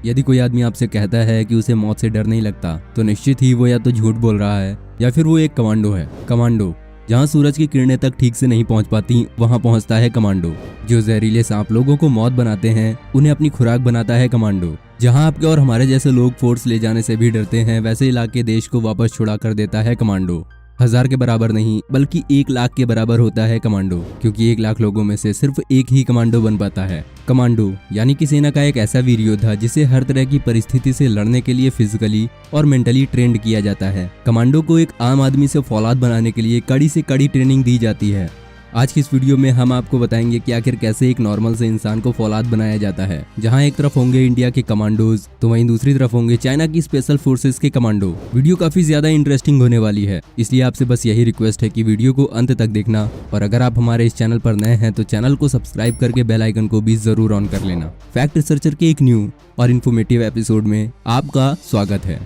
यदि कोई आदमी आपसे कहता है कि उसे मौत से डर नहीं लगता तो निश्चित ही वो या तो झूठ बोल रहा है या फिर वो एक कमांडो है। कमांडो, जहाँ सूरज की किरणें तक ठीक से नहीं पहुँच पाती वहाँ पहुँचता है कमांडो। जो जहरीले सांप लोगों को मौत बनाते हैं उन्हें अपनी खुराक बनाता है कमांडो। जहाँ आपके और हमारे जैसे लोग फोर्स ले जाने से भी डरते हैं वैसे इलाके देश को वापस छुड़ा कर देता है कमांडो। 1000 के बराबर नहीं बल्कि 1 लाख के बराबर होता है कमांडो, क्योंकि 1 लाख लोगों में से सिर्फ एक ही कमांडो बन पाता है। कमांडो यानी कि सेना का एक ऐसा वीर योद्धा जिसे हर तरह की परिस्थिति से लड़ने के लिए फिजिकली और मेंटली ट्रेंड किया जाता है। कमांडो को एक आम आदमी से फौलाद बनाने के लिए कड़ी से कड़ी ट्रेनिंग दी जाती है। आज की इस वीडियो में हम आपको बताएंगे कि आखिर कैसे एक नॉर्मल से इंसान को फौलाद बनाया जाता है। जहां एक तरफ होंगे इंडिया के कमांडोज तो वहीं दूसरी तरफ होंगे चाइना की स्पेशल फोर्सेस के कमांडो। वीडियो काफी ज्यादा इंटरेस्टिंग होने वाली है, इसलिए आपसे बस यही रिक्वेस्ट है कि वीडियो को अंत तक देखना, और अगर आप हमारे इस चैनल पर नए हैं तो चैनल को सब्सक्राइब करके बेल आइकन को भी जरूर ऑन कर लेना। फैक्ट रिसर्चर के एक न्यू और इन्फॉर्मेटिव एपिसोड में आपका स्वागत है।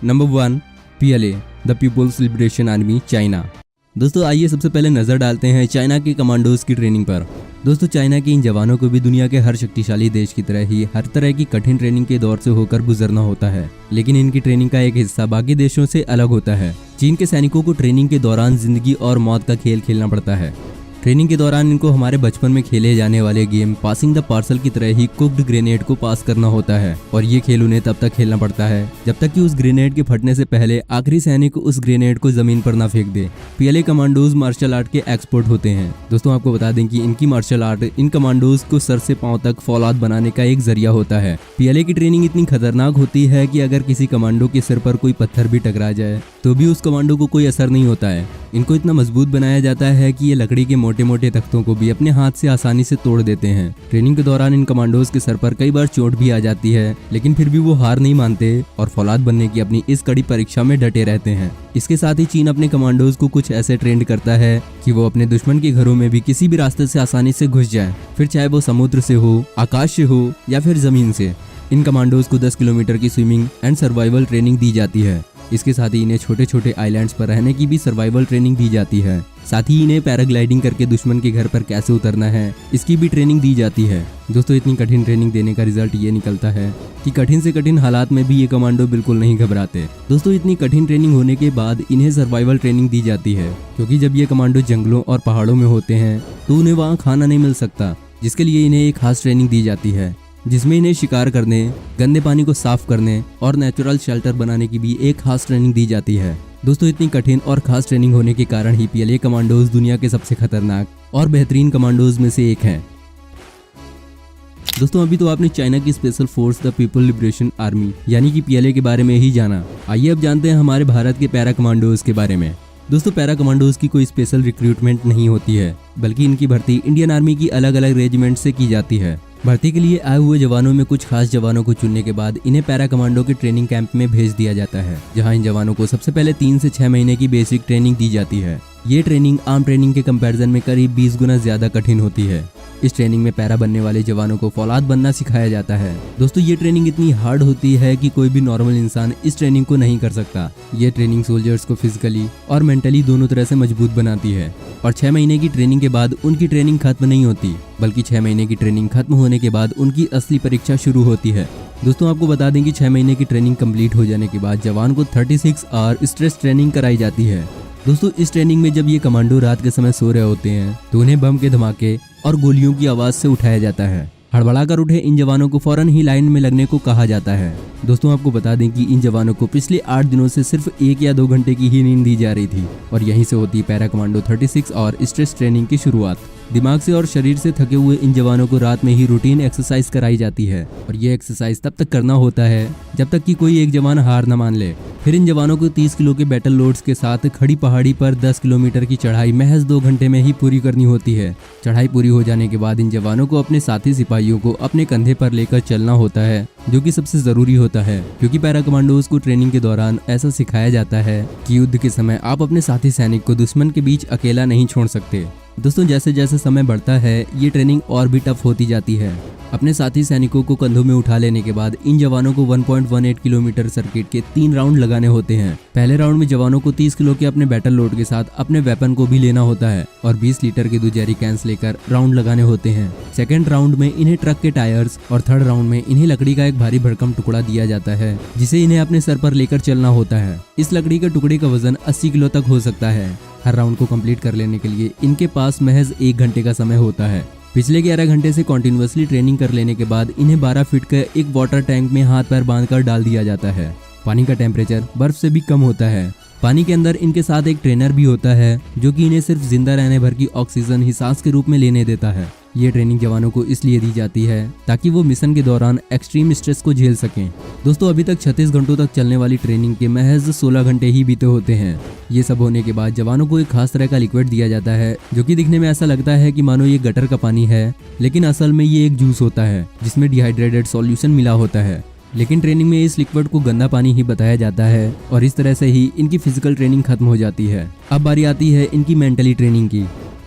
Number 1, PLA the people's liberation army China. दोस्तों आइए सबसे पहले नजर डालते हैं चाइना के कमांडोज की ट्रेनिंग पर। दोस्तों चाइना के इन जवानों को भी दुनिया के हर शक्तिशाली देश की तरह ही हर तरह की कठिन ट्रेनिंग के दौर से होकर गुजरना होता है, लेकिन इनकी ट्रेनिंग का एक हिस्सा बाकी देशों से अलग होता है। चीन के सैनिकों को ट्रेनिंग के दौरान जिंदगी और मौत का खेल खेलना पड़ता है। ट्रेनिंग के दौरान इनको हमारे बचपन में खेले जाने वाले गेम पासिंग द पार्सल की तरह ही कुक्ड ग्रेनेड को पास करना होता है, और ये खेल उन्हें तब तक खेलना पड़ता है जब तक कि उस ग्रेनेड के फटने से पहले आखिरी सैनिक उस ग्रेनेड को जमीन पर ना फेंक दे। PLA कमांडोज मार्शल आर्ट के एक्सपर्ट होते हैं। दोस्तों आपको बता दें कि इनकी मार्शल आर्ट इन कमांडोज को सर से पांव तक फौलाद बनाने का एक जरिया होता है। PLA की ट्रेनिंग इतनी खतरनाक होती है कि अगर किसी कमांडो के सिर पर कोई पत्थर भी टकरा जाए तो भी उस कमांडो को कोई असर नहीं होता है। इनको इतना मजबूत बनाया जाता है कि ये लकड़ी के मोटे मोटे तख्तों को भी अपने हाथ से आसानी से तोड़ देते हैं। ट्रेनिंग के दौरान इन कमांडोज के सर पर कई बार चोट भी आ जाती है, लेकिन फिर भी वो हार नहीं मानते और फौलाद बनने की अपनी इस कड़ी परीक्षा में डटे रहते हैं। इसके साथ ही चीन अपने कमांडोज को कुछ ऐसे ट्रेंड करता है कि वो अपने दुश्मन के घरों में भी किसी भी रास्ते से आसानी से घुस जाए, फिर चाहे वो समुद्र से हो, आकाश से हो या फिर जमीन से। इन कमांडोज को 10 किलोमीटर की स्विमिंग एंड सर्वाइवल ट्रेनिंग दी जाती है। इसके साथ ही इन्हें छोटे छोटे आइलैंड्स पर रहने की भी सर्वाइवल ट्रेनिंग दी जाती है। साथ ही इन्हें पैराग्लाइडिंग करके दुश्मन के घर पर कैसे उतरना है इसकी भी ट्रेनिंग दी जाती है। दोस्तों इतनी कठिन ट्रेनिंग देने का रिजल्ट ये निकलता है कि कठिन से कठिन हालात में भी ये कमांडो बिल्कुल नहीं घबराते। दोस्तों इतनी कठिन ट्रेनिंग होने के बाद इन्हें सर्वाइवल ट्रेनिंग दी जाती है, क्योंकि जब ये कमांडो जंगलों और पहाड़ों में होते हैं तो उन्हें वहाँ खाना नहीं मिल सकता, जिसके लिए इन्हें एक खास ट्रेनिंग दी जाती है जिसमें इन्हें शिकार करने, गंदे पानी को साफ करने और नेचुरल शेल्टर बनाने की भी एक खास ट्रेनिंग दी जाती है। दोस्तों इतनी कठिन और खास ट्रेनिंग होने के कारण ही PLA कमांडोज दुनिया के सबसे खतरनाक और बेहतरीन कमांडोज में से एक हैं। दोस्तों अभी तो आपने चाइना की special force the people liberation army यानी कि PLA के बारे में ही जाना। आइए अब जानते हैं हमारे भारत के पैरा कमांडोज के बारे में। दोस्तों पैरा कमांडोज की कोई स्पेशल रिक्रूटमेंट नहीं होती है, बल्कि इनकी भर्ती इंडियन आर्मी की अलग अलग रेजिमेंट से की जाती है। भर्ती के लिए आए हुए जवानों में कुछ खास जवानों को चुनने के बाद इन्हें पैरा कमांडो के ट्रेनिंग कैंप में भेज दिया जाता है, जहां इन जवानों को सबसे पहले 3 से 6 महीने की बेसिक ट्रेनिंग दी जाती है। ये ट्रेनिंग आम ट्रेनिंग के कंपैरिजन में करीब 20 गुना ज्यादा कठिन होती है। इस ट्रेनिंग में पैरा बनने वाले जवानों को फौलाद बनना सिखाया जाता है। दोस्तों ये ट्रेनिंग इतनी हार्ड होती है कि कोई भी नॉर्मल इंसान इस ट्रेनिंग को नहीं कर सकता। ये ट्रेनिंग सोल्जर्स को फिजिकली और मेंटली दोनों तरह से मजबूत बनाती है, और 6 महीने की ट्रेनिंग के बाद उनकी ट्रेनिंग खत्म नहीं होती, बल्कि 6 महीने की ट्रेनिंग खत्म होने के बाद उनकी असली परीक्षा शुरू होती है। दोस्तों आपको बता दें कि 6 महीने की ट्रेनिंग कंप्लीट हो जाने के बाद जवान को 36 आवर स्ट्रेस ट्रेनिंग कराई जाती है। दोस्तों इस ट्रेनिंग में जब ये कमांडो रात के समय सो रहे होते हैं तो उन्हें बम के धमाके और गोलियों की आवाज से उठाया जाता है। हड़बड़ाकर उठे इन जवानों को फौरन ही लाइन में लगने को कहा जाता है। दोस्तों आपको बता दें कि इन जवानों को पिछले 8 दिनों से सिर्फ 1 या 2 घंटे की ही नींद दी जा रही थी, और यहीं से होती पैरा कमांडो 36 और स्ट्रेस ट्रेनिंग की शुरुआत। दिमाग से और शरीर से थके हुए इन जवानों को रात में ही रूटीन एक्सरसाइज कराई जाती है, और ये एक्सरसाइज तब तक करना होता है जब तक कि कोई एक जवान हार न मान ले। फिर इन जवानों को 30 किलो के बैटल लोड्स के साथ खड़ी पहाड़ी पर 10 किलोमीटर की चढ़ाई महज 2 घंटे में ही पूरी करनी होती है। चढ़ाई पूरी हो जाने के बाद इन जवानों को अपने साथी सिपाहियों को अपने कंधे पर लेकर चलना होता है, जो कि सबसे जरूरी होता है, क्योंकि पैरा कमांडोज को ट्रेनिंग के दौरान ऐसा सिखाया जाता है कि युद्ध के समय आप अपने साथी सैनिक को दुश्मन के बीच अकेला नहीं छोड़ सकते। दोस्तों जैसे जैसे समय बढ़ता है ये ट्रेनिंग और भी टफ होती जाती है। अपने साथी सैनिकों को कंधों में उठा लेने के बाद इन जवानों को 1.18 किलोमीटर सर्किट के 3 राउंड लगाने होते हैं। पहले राउंड में जवानों को 30 किलो के अपने बैटल लोड के साथ अपने वेपन को भी लेना होता है और 20 लीटर के 2 जेरी कैंस लेकर राउंड लगाने होते हैं। सेकेंड राउंड में इन्हें ट्रक के टायर्स और थर्ड राउंड में इन्हें लकड़ी का एक भारी भरकम टुकड़ा दिया जाता है जिसे इन्हें अपने सर पर लेकर चलना होता है। इस लकड़ी के टुकड़े का वजन 80 किलो तक हो सकता है। हर राउंड को कंप्लीट कर लेने के लिए इनके पास महज 1 घंटे का समय होता है। पिछले 11 घंटे से कॉन्टिन्यूअसली ट्रेनिंग कर लेने के बाद इन्हें 12 फीट का एक वाटर टैंक में हाथ पैर बांधकर डाल दिया जाता है। पानी का टेम्परेचर बर्फ से भी कम होता है। पानी के अंदर इनके साथ एक ट्रेनर भी होता है जो कि इन्हें सिर्फ जिंदा रहने भर की ऑक्सीजन ही सांस के रूप में लेने देता है। ये ट्रेनिंग जवानों को इसलिए दी जाती है ताकि वो मिशन के दौरान एक्सट्रीम स्ट्रेस को झेल सकें। दोस्तों अभी तक 36 घंटों तक चलने वाली ट्रेनिंग के महज 16 घंटे ही बीते होते हैं। ये सब होने के बाद जवानों को एक खास तरह का लिक्विड दिया जाता है जो कि दिखने में ऐसा लगता है कि मानो ये गटर का पानी है, लेकिन असल में ये एक जूस होता है जिसमें डिहाइड्रेटेड सॉल्यूशन मिला होता है। लेकिन ट्रेनिंग में इस लिक्विड को गंदा पानी ही बताया जाता है और इस तरह से ही इनकी फिजिकल ट्रेनिंग खत्म हो जाती है। अब बारी आती है इनकी मेंटली ट्रेनिंग की।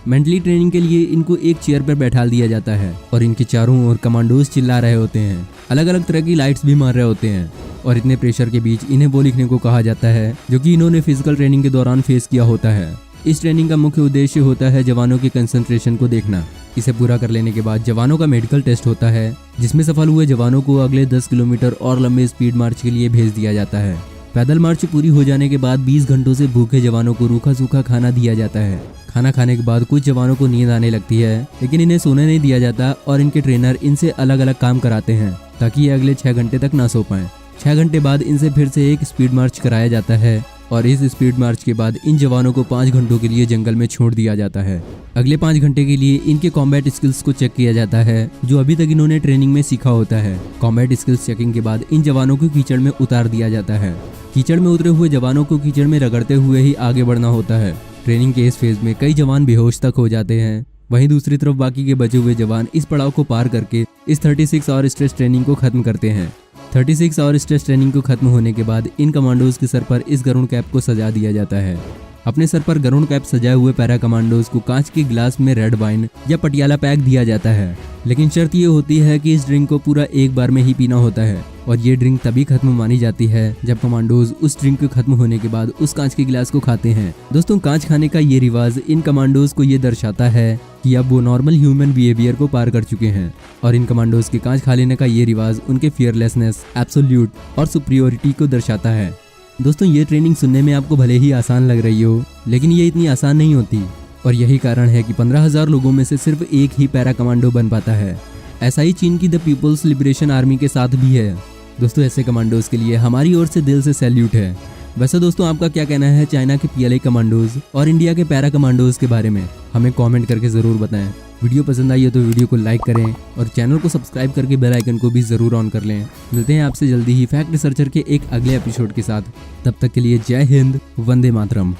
मेंटली ट्रेनिंग के लिए इनको एक चेयर पर बैठा दिया जाता है और इनके चारों ओर कमांडोज चिल्ला रहे होते हैं, अलग अलग तरह की लाइट्स भी मार रहे होते हैं और इतने प्रेशर के बीच इन्हें वो लिखने को कहा जाता है जो कि इन्होंने फिजिकल ट्रेनिंग के दौरान फेस किया होता है। इस ट्रेनिंग का मुख्य उद्देश्य होता है जवानों के कंसंट्रेशन को देखना। इसे पूरा कर लेने के बाद जवानों का मेडिकल टेस्ट होता है जिसमें सफल हुए जवानों को अगले 10 किलोमीटर और लंबे स्पीड मार्च के लिए भेज दिया जाता है। पैदल मार्च पूरी हो जाने के बाद 20 घंटों से भूखे जवानों को रूखा सूखा खाना दिया जाता है। खाना खाने के बाद कुछ जवानों को नींद आने लगती है लेकिन इन्हें सोने नहीं दिया जाता और इनके ट्रेनर इनसे अलग अलग काम कराते हैं ताकि ये अगले 6 घंटे तक ना सो पाएं। 6 घंटे बाद इनसे फिर से एक स्पीड मार्च कराया जाता है और इस स्पीड मार्च के बाद इन जवानों को 5 घंटों के लिए जंगल में छोड़ दिया जाता है। अगले 5 घंटे के लिए इनके कॉम्बैट स्किल्स को चेक किया जाता है जो अभी तक इन्होंने ट्रेनिंग में सीखा होता है। कॉम्बैट स्किल्स चेकिंग के बाद इन जवानों को कीचड़ में उतार दिया जाता है। कीचड़ में उतरे हुए जवानों को कीचड़ में रगड़ते हुए ही आगे बढ़ना होता है। ट्रेनिंग के इस फेज में कई जवान बेहोश तक हो जाते हैं। वहीं दूसरी तरफ बाकी के बचे हुए जवान इस पड़ाव को पार करके इस 36 आवर स्ट्रेस ट्रेनिंग को खत्म करते हैं। 36 आवर स्ट्रेस ट्रेनिंग को खत्म होने के बाद इन कमांडोज के सर पर इस गरुड़ कैप को सजा दिया जाता है। अपने सर पर गरुड़ कैप सजाए हुए पैरा कमांडोज को कांच के गिलास में रेड वाइन या पटियाला पैक दिया जाता है, लेकिन शर्त ये होती है कि इस ड्रिंक को पूरा एक बार में ही पीना होता है और ये ड्रिंक तभी खत्म मानी जाती है जब कमांडोज उस ड्रिंक के खत्म होने के बाद उस कांच के गिलास को खाते हैं। दोस्तों कांच खाने का ये रिवाज इन कमांडोज को ये दर्शाता है कि अब वो नॉर्मल ह्यूमन बिहेवियर को पार कर चुके हैं और इन कमांडोज के कांच खा लेने का ये रिवाज उनके फियरलेसनेस, एब्सोल्यूट और सुपीरियोरिटी को दर्शाता है। दोस्तों ये ट्रेनिंग सुनने में आपको भले ही आसान लग रही हो लेकिन ये इतनी आसान नहीं होती और यही कारण है कि 15,000 लोगों में से सिर्फ एक ही पैरा कमांडो बन पाता है। ऐसा ही चीन की द पीपल्स लिबरेशन आर्मी के साथ भी है। दोस्तों ऐसे कमांडोज के लिए हमारी ओर से दिल से सैल्यूट है। वैसे दोस्तों आपका क्या कहना है चाइना के PLA कमांडोज और इंडिया के पैरा कमांडोज के बारे में, हमें कमेंट करके ज़रूर बताएं। वीडियो पसंद आई हो तो वीडियो को लाइक करें और चैनल को सब्सक्राइब करके बेल आइकन को भी ज़रूर ऑन कर लें। मिलते हैं आपसे जल्दी ही फैक्ट रिसर्चर के एक अगले एपिसोड के साथ। तब तक के लिए जय हिंद, वंदे मातरम।